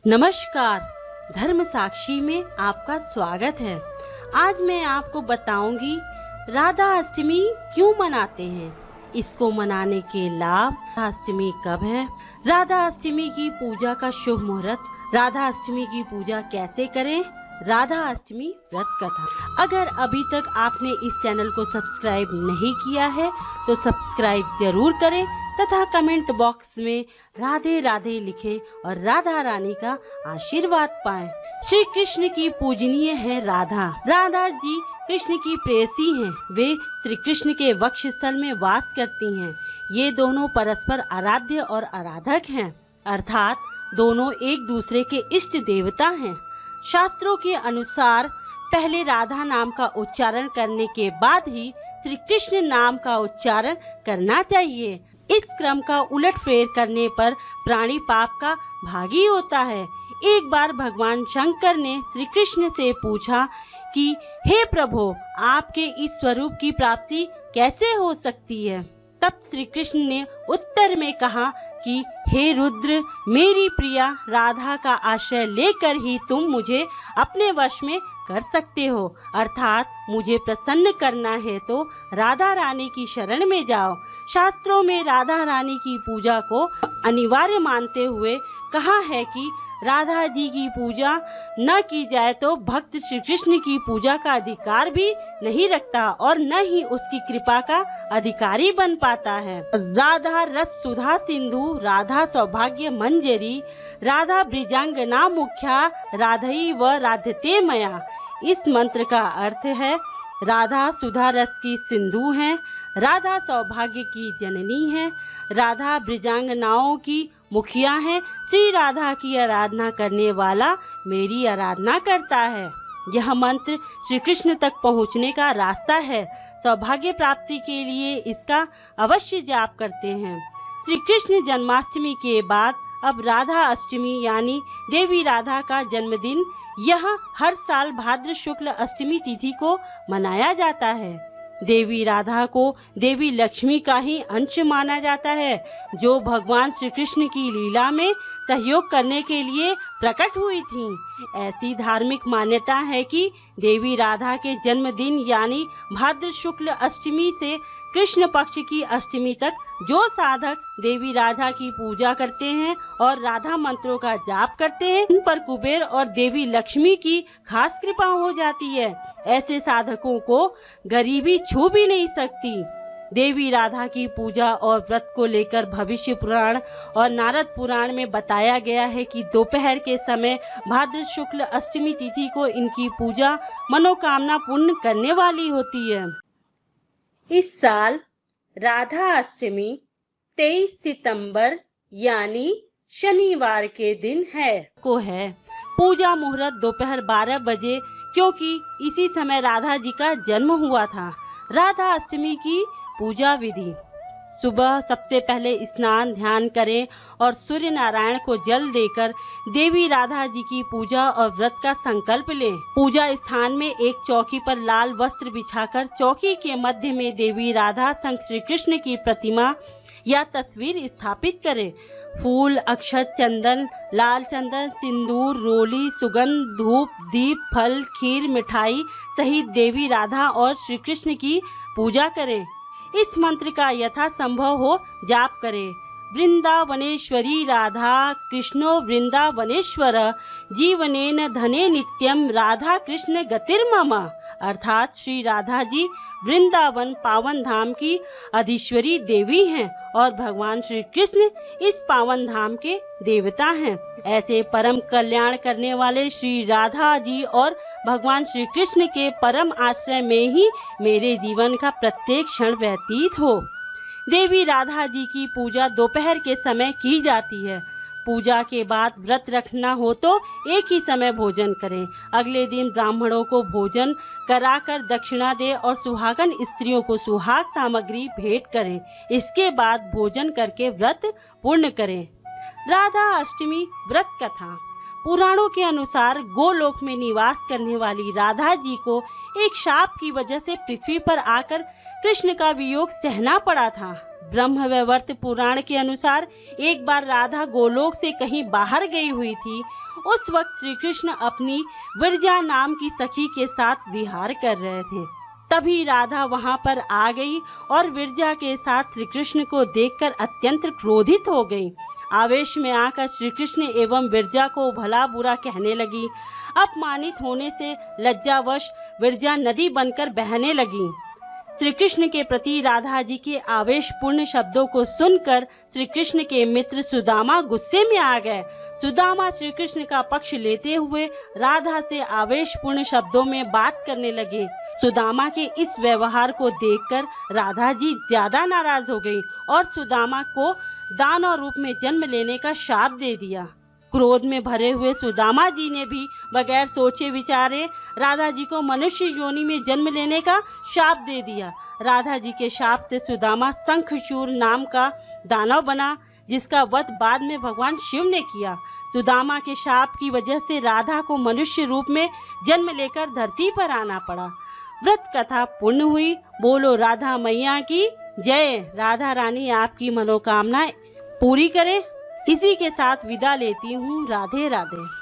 नमस्कार, धर्म साक्षी में आपका स्वागत है। आज मैं आपको बताऊंगी राधा अष्टमी क्यों मनाते हैं, इसको मनाने के लाभ, राधा अष्टमी कब है, राधा अष्टमी की पूजा का शुभ मुहूर्त, राधा अष्टमी की पूजा कैसे करें, राधा अष्टमी व्रत कथा। अगर अभी तक आपने इस चैनल को सब्सक्राइब नहीं किया है तो सब्सक्राइब जरूर करें तथा कमेंट बॉक्स में राधे राधे लिखें और राधा रानी का आशीर्वाद पाएं। श्री कृष्ण की पूजनीय है राधा। राधा जी कृष्ण की प्रेयसी हैं। वे श्री कृष्ण के वक्षस्थल में वास करती हैं। ये दोनों परस्पर आराध्य और आराधक हैं, अर्थात दोनों एक दूसरे के इष्ट देवता हैं। शास्त्रों के अनुसार पहले राधा नाम का उच्चारण करने के बाद ही श्री कृष्ण नाम का उच्चारण करना चाहिए। इस क्रम का उलटफेर करने पर प्राणी पाप का भागी होता है। एक बार भगवान शंकर ने श्री कृष्ण से पूछा कि हे प्रभु, आपके इस स्वरूप की प्राप्ति कैसे हो सकती है। तब श्री कृष्ण ने उत्तर में कहा कि हे रुद्र, मेरी प्रिया राधा का आश्रय लेकर ही तुम मुझे अपने वश में कर सकते हो, अर्थात मुझे प्रसन्न करना है तो राधा रानी की शरण में जाओ। शास्त्रों में राधा रानी की पूजा को अनिवार्य मानते हुए कहा है कि राधा जी की पूजा न की जाए तो भक्त श्री कृष्ण की पूजा का अधिकार भी नहीं रखता और न ही उसकी कृपा का अधिकारी बन पाता है। राधा रस सुधा सिंधु, राधा सौभाग्य मंजरी, राधा ब्रिजांगना मुख्या, राधई व राधते मया। इस मंत्र का अर्थ है राधा सुधा रस की सिंधु है, राधा सौभाग्य की जननी है, राधा ब्रिजांगनाओं की मुखिया है। श्री राधा की आराधना करने वाला मेरी आराधना करता है। यह मंत्र श्री कृष्ण तक पहुँचने का रास्ता है। सौभाग्य प्राप्ति के लिए इसका अवश्य जाप करते हैं। श्री कृष्ण जन्माष्टमी के बाद अब राधा अष्टमी यानी देवी राधा का जन्मदिन, यह हर साल भाद्र शुक्ल अष्टमी तिथि को मनाया जाता है। देवी राधा को देवी लक्ष्मी का ही अंश माना जाता है, जो भगवान श्री कृष्ण की लीला में सहयोग करने के लिए प्रकट हुई थीं। ऐसी धार्मिक मान्यता है कि देवी राधा के जन्मदिन यानी भाद्र शुक्ल अष्टमी से कृष्ण पक्ष की अष्टमी तक जो साधक देवी राधा की पूजा करते हैं और राधा मंत्रों का जाप करते हैं, उन पर कुबेर और देवी लक्ष्मी की खास कृपा हो जाती है। ऐसे साधकों को गरीबी छू भी नहीं सकती। देवी राधा की पूजा और व्रत को लेकर भविष्य पुराण और नारद पुराण में बताया गया है कि दोपहर के समय भाद्र शुक्ल अष्टमी तिथि को इनकी पूजा मनोकामना पूर्ण करने वाली होती है। इस साल राधा अष्टमी 23 सितंबर यानी शनिवार के दिन है। पूजा मुहूर्त दोपहर 12 बजे, क्योंकि इसी समय राधा जी का जन्म हुआ था। राधा अष्टमी की पूजा विधि: सुबह सबसे पहले स्नान ध्यान करें और सूर्य नारायण को जल देकर देवी राधा जी की पूजा और व्रत का संकल्प लें। पूजा स्थान में एक चौकी पर लाल वस्त्र बिछाकर चौकी के मध्य में देवी राधा संग श्री कृष्ण की प्रतिमा या तस्वीर स्थापित करें। फूल, अक्षत, चंदन, लाल चंदन, सिंदूर, रोली, सुगंध, धूप, दीप, फल, खीर, मिठाई सहित देवी राधा और श्री कृष्ण की पूजा करें। इस मंत्र का यथासंभव हो जाप करें। वृंदावनेश्वरी राधा कृष्णो वृंदावनेश्वर, जीवनेन धने नित्यम राधा कृष्ण गतिर्मम, अर्थात श्री राधा जी वृंदावन पावन धाम की अधीश्वरी देवी हैं और भगवान श्री कृष्ण इस पावन धाम के देवता हैं। ऐसे परम कल्याण करने वाले श्री राधा जी और भगवान श्री कृष्ण के परम आश्रय में ही मेरे जीवन का प्रत्येक क्षण व्यतीत हो। देवी राधा जी की पूजा दोपहर के समय की जाती है। पूजा के बाद व्रत रखना हो तो एक ही समय भोजन करें। अगले दिन ब्राह्मणों को भोजन कराकर दक्षिणा दें और सुहागन स्त्रियों को सुहाग सामग्री भेंट करें। इसके बाद भोजन करके व्रत पूर्ण करें। राधा अष्टमी व्रत कथा: पुराणों के अनुसार गोलोक में निवास करने वाली राधा जी को एक शाप की वजह से पृथ्वी पर आकर कृष्ण का वियोग सहना पड़ा था। ब्रह्मवैवर्त पुराण के अनुसार एक बार राधा गोलोक से कहीं बाहर गई हुई थी। उस वक्त श्री कृष्ण अपनी विरजा नाम की सखी के साथ विहार कर रहे थे। तभी राधा वहां पर आ गई और विरजा के साथ श्री कृष्ण को देखकर अत्यंत क्रोधित हो गई। आवेश में आकर श्री कृष्ण एवं विरजा को भला बुरा कहने लगी। अपमानित होने से लज्जावश विरजा नदी बनकर बहने लगी। श्री कृष्ण के प्रति राधा जी के आवेशपूर्ण शब्दों को सुनकर श्री कृष्ण के मित्र सुदामा गुस्से में आ गए। सुदामा श्री कृष्ण का पक्ष लेते हुए राधा से आवेशपूर्ण शब्दों में बात करने लगे। सुदामा के इस व्यवहार को देखकर राधा जी ज्यादा नाराज हो गई और सुदामा को दानव रूप में जन्म लेने का शाप दे दिया। क्रोध में भरे हुए सुदामा जी ने भी बगैर सोचे विचारे राधा जी को मनुष्य योनि में जन्म लेने का शाप दे दिया। राधा जी के शाप से सुदामा शंखचूर नाम का दानव बना, जिसका वध बाद में भगवान शिव ने किया। सुदामा के शाप की वजह से राधा को मनुष्य रूप में जन्म लेकर धरती पर आना पड़ा। व्रत कथा पूर्ण हुई। बोलो राधा मैया की जय। राधा रानी आपकी मनोकामना पूरी करे। इसी के साथ विदा लेती हूँ। राधे राधे।